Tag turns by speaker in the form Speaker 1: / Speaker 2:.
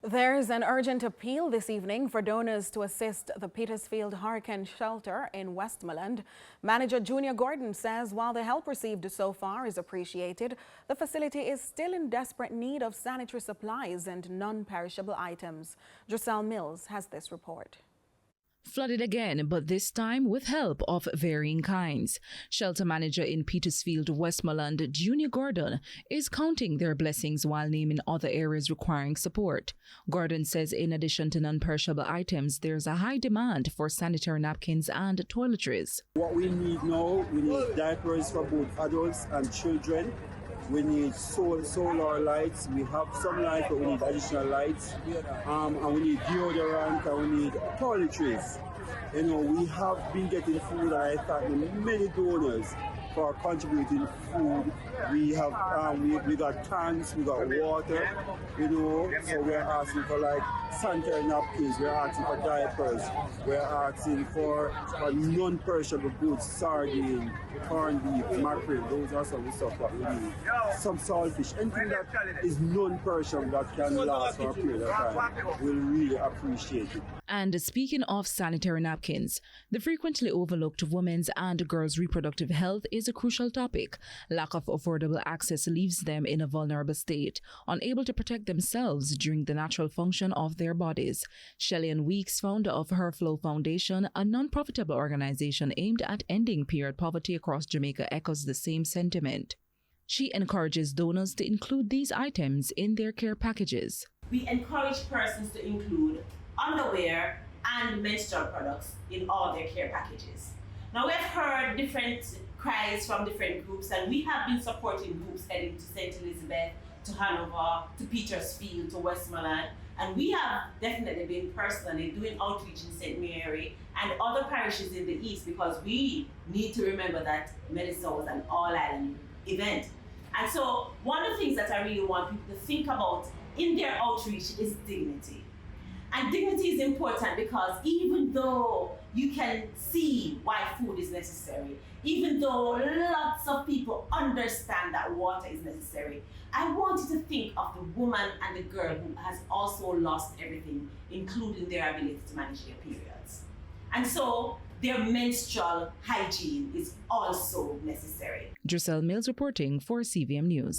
Speaker 1: There's an urgent appeal this evening for donors to assist the Petersfield Hurricane Shelter in Westmoreland. Manager Junior Gordon says while the help received so far is appreciated, the facility is still in desperate need of sanitary supplies and non-perishable items. Giselle Mills has this report.
Speaker 2: Flooded again, but this time with help of varying kinds. Shelter manager in Petersfield, Westmoreland, Junior Gordon, is counting their blessings while naming other areas requiring support. Gordon says in addition to non-perishable items, there's a high demand for sanitary napkins and toiletries.
Speaker 3: What we need now, we need diapers for both adults and children. We need solar lights. We have some lights, but we need additional lights. And we need deodorant, and we need toiletries. You know, we have been getting food, and I thank many donors for contributing food. We have we got tanks, we got water, you know, so we're asking for like sanitary napkins, we're asking for diapers, we're asking for non-perishable goods, sardine, corned beef, mackerel, those are some of the stuff that we need. Some saltfish, anything that is non-perishable that can last for a period of time, we'll really appreciate it.
Speaker 2: And speaking of sanitary napkins, the frequently overlooked women's and girls' reproductive health is a crucial topic. Lack of affordable access leaves them in a vulnerable state, unable to protect themselves during the natural function of their bodies. Shelley Weeks, founder of Her Flow Foundation, a non-profitable organization aimed at ending period poverty across Jamaica, echoes the same sentiment. She encourages donors to include these items in their care packages.
Speaker 4: We encourage persons to include underwear and menstrual products in all their care packages. Now, we have heard different cries from different groups, and we have been supporting groups heading to St. Elizabeth, to Hanover, to Petersfield, to Westmoreland, and we have definitely been personally doing outreach in St. Mary and other parishes in the east, because we need to remember that Melissa was an all-island event. And so one of the things that I really want people to think about in their outreach is dignity. And dignity is important because even though you can see why food is necessary, even though lots of people understand that water is necessary, I want you to think of the woman and the girl who has also lost everything, including their ability to manage their periods. And so their menstrual hygiene is also necessary.
Speaker 2: Giselle Mills reporting for CVM News.